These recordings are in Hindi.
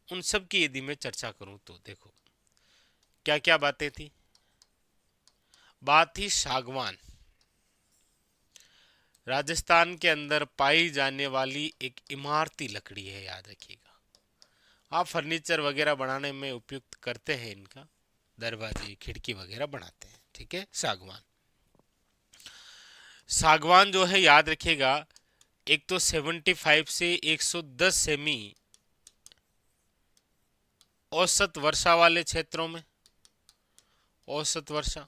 उन सब की यदि मैं चर्चा करूं तो देखो क्या क्या बातें थी। बात थी सागवान, राजस्थान के अंदर पाई जाने वाली एक इमारती लकड़ी है, याद रखिएगा। आप फर्नीचर वगैरह बनाने में उपयुक्त करते हैं इनका, दरवाजे खिड़की वगैरह बनाते हैं, ठीक है। सागवान, सागवान जो है याद रखिएगा, एक तो 75 से 110 सेमी औसत वर्षा वाले क्षेत्रों में, औसत वर्षा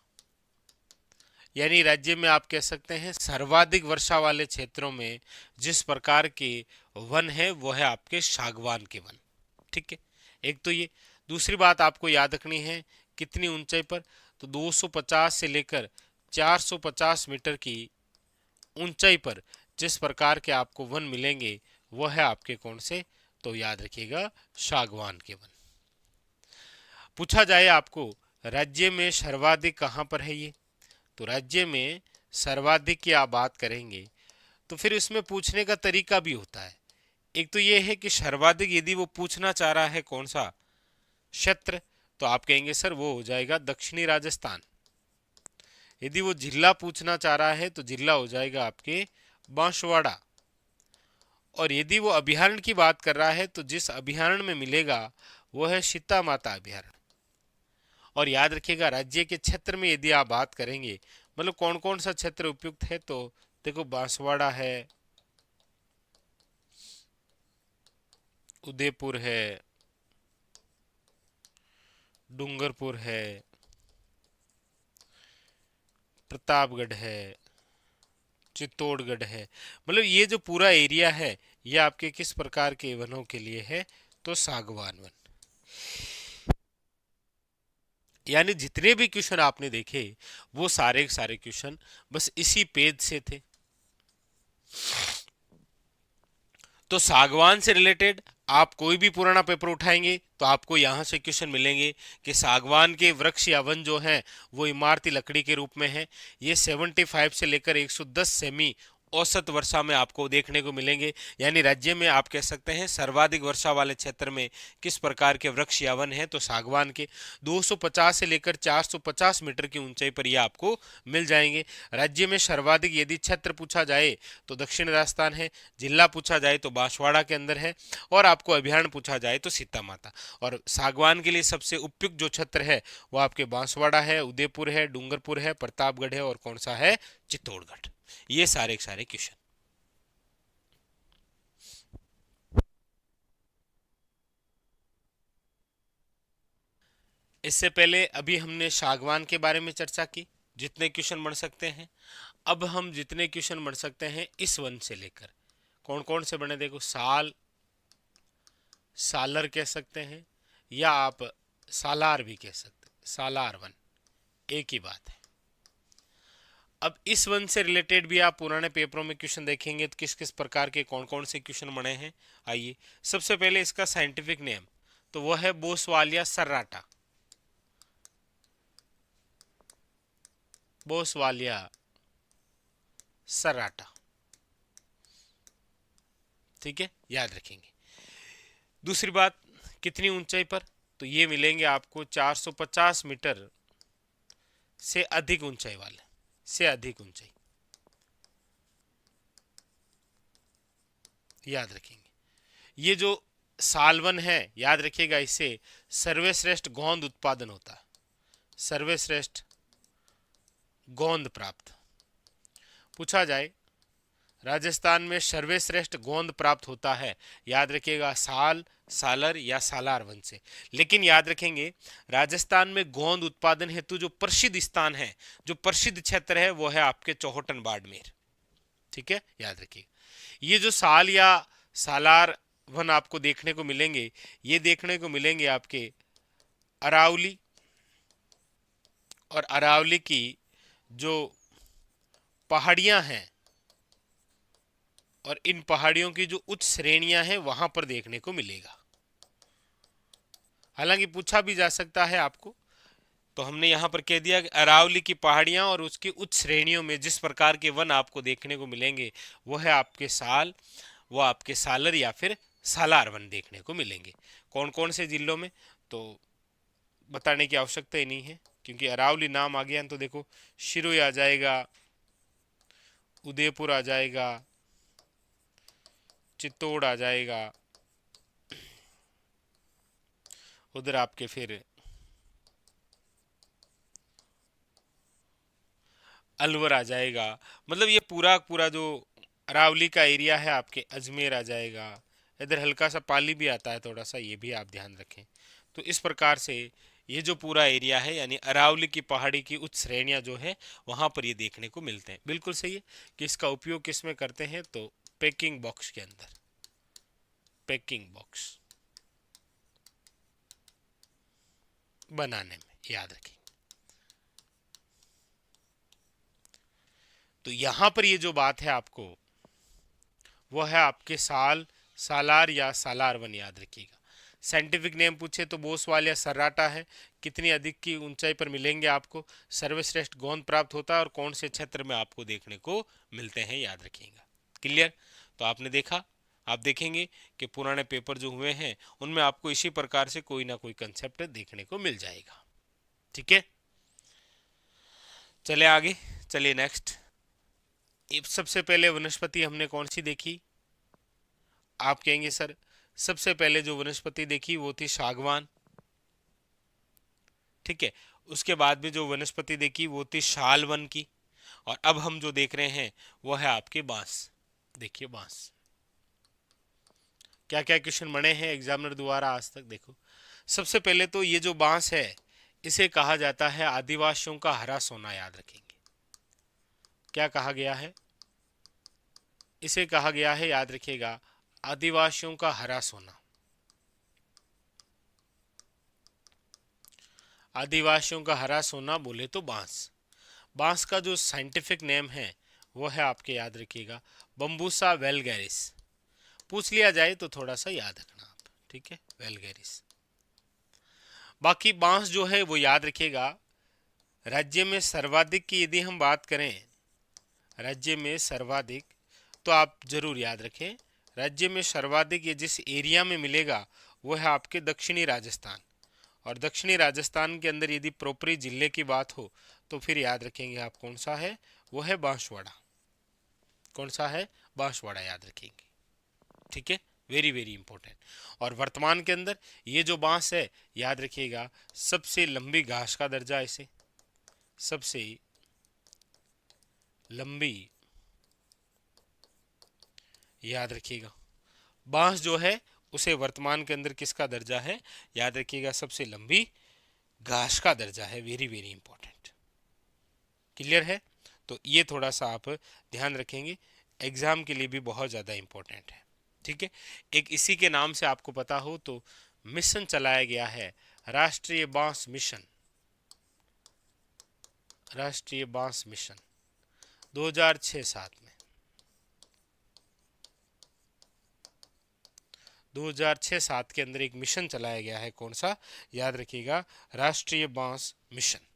यानी राज्य में आप कह सकते हैं सर्वाधिक वर्षा वाले क्षेत्रों में जिस प्रकार के वन है वो है आपके सागवान के वन, ठीक है। एक तो ये, दूसरी बात आपको याद रखनी है कितनी ऊंचाई पर, तो 250 से लेकर 450 मीटर की ऊंचाई पर जिस प्रकार के आपको वन मिलेंगे वो है आपके कौन से, तो याद रखिएगा सागवान के वन। पूछा जाए आपको राज्य में सर्वाधिक कहाँ पर है ये, तो राज्य में सर्वाधिक की आप बात करेंगे तो फिर इसमें पूछने का तरीका भी होता है। एक तो ये है कि सर्वाधिक यदि वो पूछना चाह रहा है कौन सा क्षेत्र, तो आप कहेंगे सर वो हो जाएगा दक्षिणी राजस्थान। यदि वो जिला पूछना चाह रहा है तो जिला हो जाएगा आपके बांसवाड़ा। और यदि वो अभयारण्य की बात कर रहा है तो जिस अभयारण्य में मिलेगा वो है सीता माता अभयारण्य। और याद रखिएगा राज्य के क्षेत्र में यदि आप बात करेंगे, मतलब कौन कौन सा क्षेत्र उपयुक्त है, तो देखो बांसवाड़ा है, उदयपुर है, डूंगरपुर है, प्रतापगढ़ है, चित्तौड़गढ़ है। मतलब ये जो पूरा एरिया है ये आपके किस प्रकार के वनों के लिए है, तो सागवान वन। यानी जितने भी क्वेश्चन आपने देखे वो सारे के सारे क्वेश्चन बस इसी पेज से थे। तो सागवान से रिलेटेड आप कोई भी पुराना पेपर उठाएंगे तो आपको यहां से क्वेश्चन मिलेंगे कि सागवान के वृक्ष या वन जो हैं वो इमारती लकड़ी के रूप में है। ये 75 से लेकर 110 सेमी औसत वर्षा में आपको देखने को मिलेंगे। यानी राज्य में आप कह सकते हैं सर्वाधिक वर्षा वाले क्षेत्र में किस प्रकार के वृक्ष या वन है, तो सागवान के 250 से लेकर 450 मीटर की ऊंचाई पर ये आपको मिल जाएंगे। राज्य में सर्वाधिक यदि क्षेत्र पूछा जाए तो दक्षिण राजस्थान है, जिला पूछा जाए तो बांसवाड़ा के अंदर है, और आपको अभ्यारण्य पूछा जाए तो सीता माता। और सागवान के लिए सबसे उपयुक्त जो क्षेत्र है वो आपके बांसवाड़ा है, उदयपुर है, डूंगरपुर है, प्रतापगढ़ है, और कौन सा है, चित्तौड़गढ़। ये सारे के सारे क्वेश्चन। इससे पहले अभी हमने सागवान के बारे में चर्चा की, जितने क्वेश्चन बढ़ सकते हैं। अब हम जितने क्वेश्चन बढ़ सकते हैं इस वन से लेकर, कौन कौन से बने, देखो साल, सालर कह सकते हैं, या आप सालार भी कह सकते हैं, सालार वन एक ही बात है। अब इस वन से रिलेटेड भी आप पुराने पेपरों में क्वेश्चन देखेंगे तो किस किस प्रकार के कौन कौन से क्वेश्चन बने हैं। आइए सबसे पहले इसका साइंटिफिक नेम, तो वो है बोसवालिया सर्राटा, बोसवालिया सर्राटा, ठीक है, याद रखेंगे। दूसरी बात, कितनी ऊंचाई पर, तो ये मिलेंगे आपको 450 मीटर से अधिक ऊंचाई वाले, से अधिक ऊंचाई, याद रखेंगे। ये जो सालवन है याद रखिएगा, इससे सर्वश्रेष्ठ गोंद उत्पादन होता है, सर्वश्रेष्ठ गोंद प्राप्त। पूछा जाए राजस्थान में सर्वश्रेष्ठ गोंद प्राप्त होता है, याद रखिएगा साल, सालर या सालार वन से। लेकिन याद रखेंगे राजस्थान में गोंद उत्पादन हेतु जो प्रसिद्ध स्थान है, जो प्रसिद्ध क्षेत्र है वो है आपके चौहटन बाड़मेर, ठीक है, याद रखिएगा। ये जो साल या सालार वन आपको देखने को मिलेंगे, ये देखने को मिलेंगे आपके अरावली, और अरावली की जो पहाड़ियां हैं और इन पहाड़ियों की जो उच्च श्रेणियां हैं वहां पर देखने को मिलेगा। हालांकि पूछा भी जा सकता है आपको, तो हमने यहां पर कह दिया कि अरावली की पहाड़ियां और उसकी उच्च श्रेणियों में जिस प्रकार के वन आपको देखने को मिलेंगे वो है आपके साल, वो आपके सालर या फिर सालार वन देखने को मिलेंगे। कौन कौन से जिलों में, तो बताने की आवश्यकता ही नहीं है, क्योंकि अरावली नाम आ गया तो देखो शिरोई आ जाएगा, उदयपुर आ जाएगा, चित्तौड़ आ जाएगा, उधर आपके फिर अलवर आ जाएगा। मतलब ये पूरा पूरा जो अरावली का एरिया है आपके, अजमेर आ जाएगा, इधर हल्का सा पाली भी आता है थोड़ा सा, ये भी आप ध्यान रखें। तो इस प्रकार से ये जो पूरा एरिया है यानी अरावली की पहाड़ी की उच्च श्रेणियां जो है वहां पर ये देखने को मिलते हैं। बिल्कुल सही है कि इसका उपयोग किस में करते हैं, तो पैकिंग बॉक्स के अंदर, पैकिंग बॉक्स बनाने में, याद रखें। तो यहां पर ये जो बात है आपको, वो है आपके सालार या सालार वन, याद रखिएगा। साइंटिफिक नेम पूछे तो बोसवाल या सर्राटा है। कितनी अधिक की ऊंचाई पर मिलेंगे आपको, सर्वश्रेष्ठ गोंद प्राप्त होता है और कौन से क्षेत्र में आपको देखने को मिलते हैं, याद रखिएगा। क्लियर। तो आपने देखा, आप देखेंगे कि पुराने पेपर जो हुए हैं उनमें आपको इसी प्रकार से कोई ना कोई कंसेप्ट देखने को मिल जाएगा। ठीक है, चले आगे, चलिए नेक्स्ट। सबसे पहले वनस्पति हमने कौन सी देखी, आप कहेंगे सर सबसे पहले जो वनस्पति देखी वो थी सागवान। ठीक है, उसके बाद में जो वनस्पति देखी वो थी शालवन की, और अब हम जो देख रहे हैं वो है आपके बांस। देखिए बांस, क्या क्या क्वेश्चन बने हैं एग्जामिनर द्वारा आज तक, देखो। सबसे पहले तो ये जो बांस है इसे कहा जाता है आदिवासियों का हरा सोना, याद रखेंगे। क्या कहा गया है, इसे कहा गया है, याद रखिएगा, आदिवासियों का हरा सोना। आदिवासियों का हरा सोना बोले तो बांस। बांस का जो साइंटिफिक नेम है वो है आपके, याद रखिएगा, बम्बूसा वेलगैरिस। पूछ लिया जाए तो थोड़ा सा याद रखना आप, ठीक है, वेलगैरिस। बाकी बांस जो है वो याद रखिएगा, राज्य में सर्वाधिक की यदि हम बात करें, राज्य में सर्वाधिक, तो आप जरूर याद रखें, राज्य में सर्वाधिक ये जिस एरिया में मिलेगा वो है आपके दक्षिणी राजस्थान। और दक्षिणी राजस्थान के अंदर यदि प्रोपरी जिले की बात हो तो फिर याद रखेंगे आप कौन सा है, वो है बांसवाड़ा। कौन सा है, बांसवाड़ा, याद रखेंगे। ठीक है, वेरी वेरी इंपॉर्टेंट। और वर्तमान के अंदर ये जो बांस है, याद रखिएगा, सबसे लंबी घास का दर्जा, इसे सबसे लंबी, याद रखिएगा, बांस जो है उसे वर्तमान के अंदर किसका दर्जा है, याद रखिएगा, सबसे लंबी घास का दर्जा है। Very very important. क्लियर है, तो ये थोड़ा सा आप ध्यान रखेंगे, एग्जाम के लिए भी बहुत ज़्यादा इंपॉर्टेंट है। ठीक है, एक इसी के नाम से आपको पता हो तो मिशन चलाया गया है, राष्ट्रीय बांस मिशन, राष्ट्रीय बांस मिशन 2006-07 में, 2006-07 के अंदर एक मिशन चलाया गया है, कौन सा, याद रखिएगा, राष्ट्रीय बांस मिशन।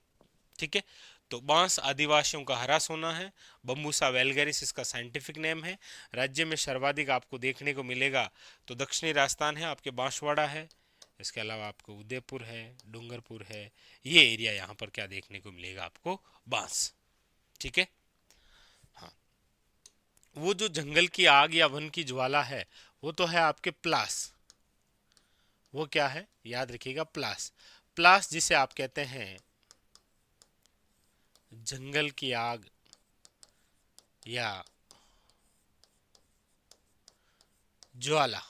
ठीक है, तो बांस आदिवासियों का हरा सोना है, बम्बूसा वेलगैरिस इसका साइंटिफिक नेम है। राज्य में सर्वाधिक आपको देखने को मिलेगा तो दक्षिणी राजस्थान है, आपके बांसवाड़ा है, इसके अलावा आपको उदयपुर है, डूंगरपुर है, ये एरिया यहाँ पर क्या देखने को मिलेगा आपको, बांस। ठीक है, हाँ, वो जो जंगल की आग या वन की ज्वाला है वो तो है आपके प्लास। वो क्या है, याद रखिएगा, प्लास। प्लास जिसे आप कहते हैं जंगल की आग या ज्वाला,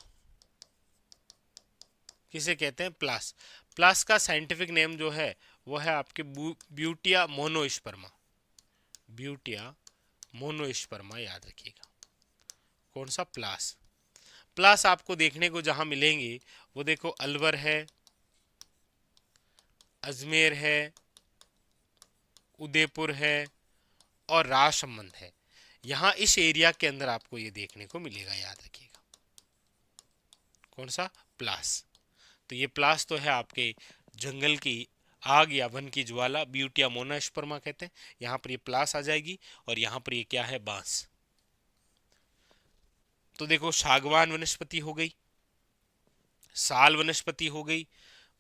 किसे कहते हैं, प्लास। प्लास का साइंटिफिक नेम जो है वो है आपके ब्यूटिया मोनोस्पर्मा, ब्यूटिया मोनोस्पर्मा, याद रखिएगा। कौन सा, प्लास। प्लास आपको देखने को जहां मिलेंगे वो देखो अलवर है, अजमेर है, उदयपुर है और राजसमंद है। यहाँ इस एरिया के अंदर आपको ये देखने को मिलेगा, याद रखिएगा। कौन सा, प्लास। तो ये प्लास तो है आपके जंगल की आग या वन की ज्वाला, ब्यूटिया मोनोस्पर्मा कहते हैं। यहाँ पर ये प्लास आ जाएगी और यहाँ पर ये क्या है, बांस। तो देखो सागवान वनस्पति हो गई, साल वनस्पति हो गई,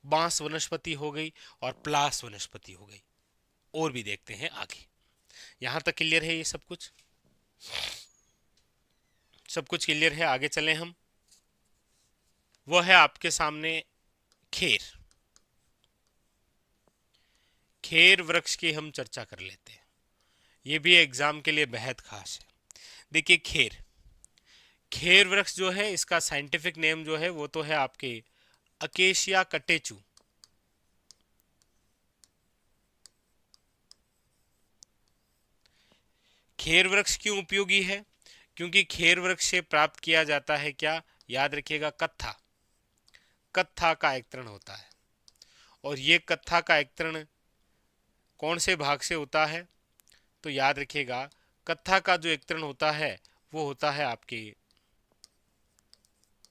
बांस वनस्पति हो गई और प्लास वनस्पति हो गई। और भी देखते हैं आगे। यहां तक क्लियर है? ये सब कुछ क्लियर है? आगे चलें हम। वो है आपके सामने खेर। खेर वृक्ष की हम चर्चा कर लेते हैं। ये भी एग्जाम के लिए बेहद खास है। देखिए खेर वृक्ष जो है, इसका साइंटिफिक नेम जो है वो तो है आपके अकेशिया कटेचू। खेर वृक्ष क्यों उपयोगी है? क्योंकि खेर वृक्ष से प्राप्त किया जाता है क्या? याद रखिएगा, कत्था। कत्था का एक्तरण होता है। और ये कत्था का एक्तरण कौन से भाग से होता है? तो याद रखिएगा, कत्था का जो एक्तरण होता है वो होता है आपके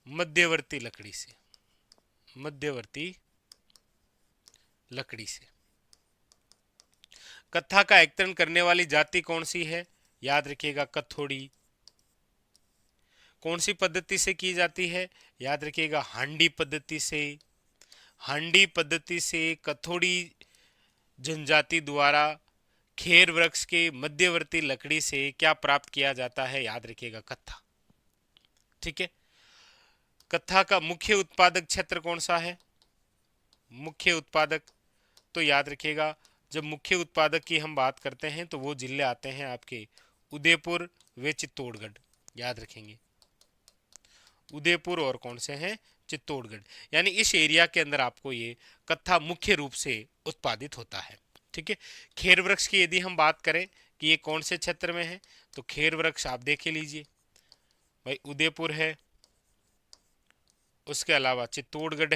मध्यवर्ती लकड़ी से। मध्यवर्ती लकड़ी से कत्था का एक्तरण करने वाली जाति कौन सी है? याद रखिएगा, कथोड़ी। कौन सी पद्धति से की जाती है? याद रखिएगा, हांडी पद्धति से। हांडी पद्धति से कथोड़ी जनजाति द्वारा खेर वृक्ष के मध्यवर्ती लकड़ी से क्या प्राप्त किया जाता है? याद रखिएगा, कत्था। ठीक है। कत्था का मुख्य उत्पादक क्षेत्र कौन सा है? मुख्य उत्पादक, तो याद रखिएगा, जब मुख्य उत्पादक की हम बात करते हैं तो वो जिले आते हैं आपके उदयपुर व चित्तौड़गढ़। याद रखेंगे, उदयपुर और कौन से हैं? चित्तौड़गढ़। यानी इस एरिया के अंदर आपको ये कत्था मुख्य रूप से उत्पादित होता है। ठीक है। खेर वृक्ष की यदि हम बात करें कि ये कौन से क्षेत्र में है, तो खेर वृक्ष आप देख लीजिए भाई, उदयपुर है, उसके अलावा चित्तौड़गढ़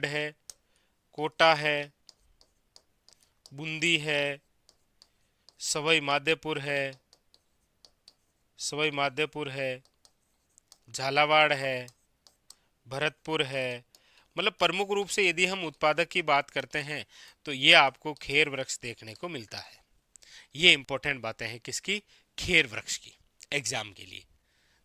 है, कोटा है, बूंदी है, सवाई माधोपुर है, झालावाड़ है, भरतपुर है। मतलब प्रमुख रूप से यदि हम उत्पादक की बात करते हैं तो ये आपको खेर वृक्ष देखने को मिलता है। ये इंपॉर्टेंट बातें हैं किसकी? खेर वृक्ष की, एग्जाम के लिए।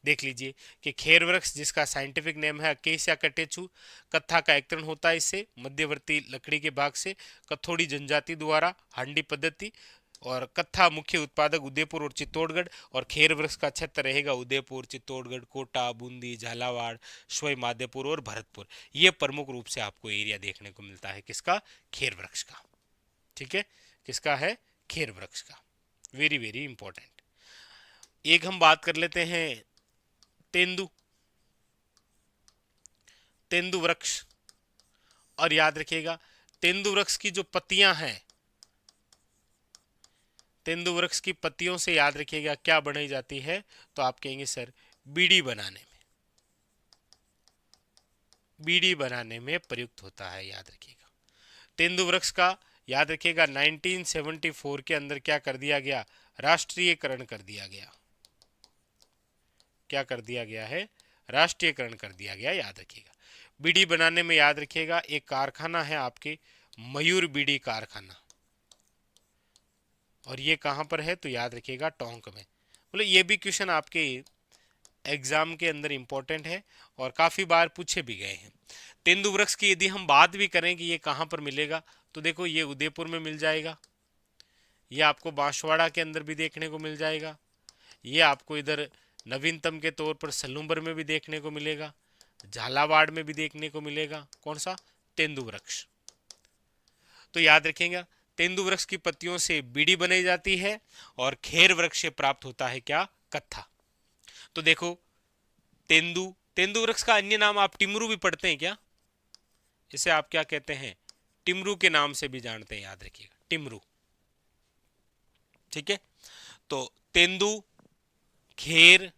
देख लीजिए कि खेर वृक्ष जिसका साइंटिफिक नेम है अकेसिया कटेचू, कत्था का एक्तरण होता है इससे मध्यवर्ती लकड़ी के भाग से, कथोड़ी जनजाति द्वारा हांडी पद्धति, और कत्था मुख्य उत्पादक उदयपुर और चित्तौड़गढ़, और खेर वृक्ष का क्षेत्र रहेगा उदयपुर, चित्तौड़गढ़, कोटा, बूंदी, झालावाड़, सवाई माधोपुर और भरतपुर। ये प्रमुख रूप से आपको एरिया देखने को मिलता है किसका? खेर वृक्ष का। ठीक है, किसका है? खेर वृक्ष का। Very very important. एक हम बात कर लेते हैं तेंदु वृक्ष। और याद रखिएगा, तेंदु वृक्ष की जो पत्तियां हैं, तेंदु वृक्ष की पत्तियों से याद रखिएगा क्या बनाई जाती है? तो आप कहेंगे सर बीड़ी बनाने में प्रयुक्त होता है। याद रखिएगा, तेंदु वृक्ष का याद रखिएगा 1974 के अंदर क्या कर दिया गया? राष्ट्रीयकरण कर दिया गया। क्या कर दिया गया है? राष्ट्रीयकरण कर दिया गया। याद रखिएगा, बीड़ी बनाने में याद रखिएगा एक कारखाना है आपके मयूर बीड़ी कारखाना, और ये कहां पर है? तो याद रखिएगा टोंक में। बोले ये भी क्वेश्चन आपके एग्जाम के अंदर इंपॉर्टेंट है और काफी बार पूछे भी गए हैं। तेंदु वृक्ष की यदि हम बात भी करें कि ये कहां पर मिलेगा, तो देखो ये उदयपुर में मिल जाएगा, ये आपको बांसवाड़ा के अंदर भी देखने को मिल जाएगा, ये आपको इधर नवीनतम के तौर पर सलूम्बर में भी देखने को मिलेगा, झालावाड़ में भी देखने को मिलेगा। कौन सा? तेंदु वृक्ष। तो याद रखेंगे, तेंदु वृक्ष की पत्तियों से बीड़ी बनाई जाती है और खेर वृक्ष से प्राप्त होता है क्या? कत्था। तो देखो तेंदु वृक्ष का अन्य नाम आप टिमरू भी पढ़ते हैं क्या? इसे आप क्या कहते हैं? टिमरू के नाम से भी जानते हैं। याद रखिएगा, टिमरू। ठीक है, तो तेंदु, खेर,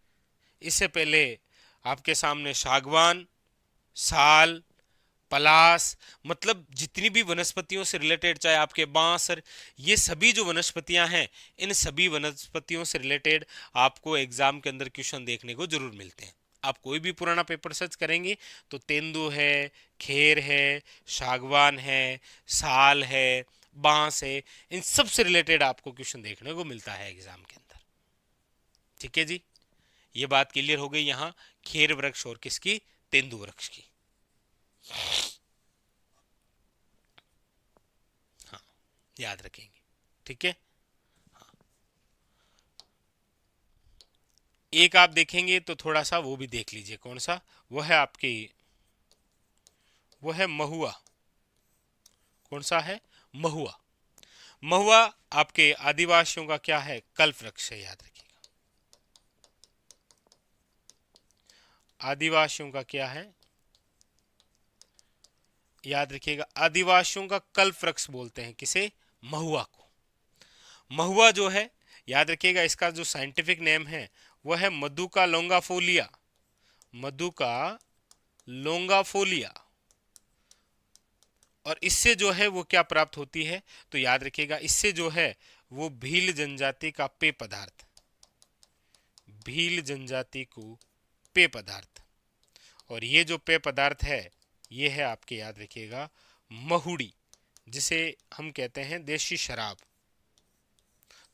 इससे पहले आपके सामने सागवान, साल, पलास, मतलब जितनी भी वनस्पतियों से रिलेटेड, चाहे आपके बांस, ये सभी जो वनस्पतियां हैं, इन सभी वनस्पतियों से रिलेटेड आपको एग्जाम के अंदर क्वेश्चन देखने को जरूर मिलते हैं। आप कोई भी पुराना पेपर सर्च करेंगे तो तेंदु है, खेर है, सागवान है, साल है, बांस है, इन सब से रिलेटेड आपको क्वेश्चन देखने को मिलता है एग्जाम के अंदर। ठीक है जी, ये बात क्लियर हो गई यहाँ खेर वृक्ष और किसकी? तेंदु वृक्ष की। हाँ, याद रखेंगे। ठीक है। एक आप देखेंगे तो थोड़ा सा वो भी देख लीजिए, कौन सा? वो है आपकी, वो है महुआ। कौन सा है? महुआ। महुआ आपके आदिवासियों का क्या है? कल्प वृक्ष है, याद रखिएगा। आदिवासियों का क्या है? याद रखिएगा, आदिवासियों का कल्प वृक्ष बोलते हैं किसे? महुआ को। महुआ जो है, याद रखिएगा, इसका जो साइंटिफिक नेम है वो है मधुका लोंगाफोलिया। मधुका लोंगाफोलिया। और इससे जो है वो क्या प्राप्त होती है? तो याद रखिएगा, इससे जो है वो भील जनजाति का पेय पदार्थ, भील जनजाति को पेय पदार्थ, और ये जो पेय पदार्थ है ये है आपके, याद रखिएगा, महुड़ी, जिसे हम कहते हैं देशी शराब।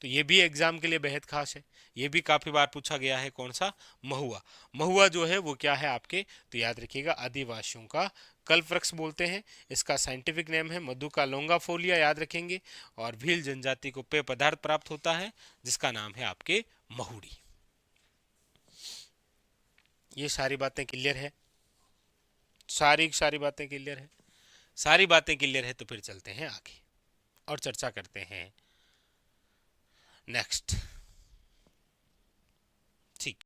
तो ये भी एग्जाम के लिए बेहद खास है, ये भी काफी बार पूछा गया है। कौन सा? महुआ। महुआ जो है वो क्या है आपके? तो याद रखिएगा, आदिवासियों का कल्प वृक्ष बोलते हैं। इसका साइंटिफिक नेम है मधुका लोंगाफोलिया, याद रखेंगे। और भील जनजाति को पेय पदार्थ प्राप्त होता है जिसका नाम है आपके महुड़ी। ये सारी बातें क्लियर है? सारी बातें क्लियर है? सारी बातें क्लियर है तो फिर चलते हैं आगे और चर्चा करते हैं नेक्स्ट। ठीक।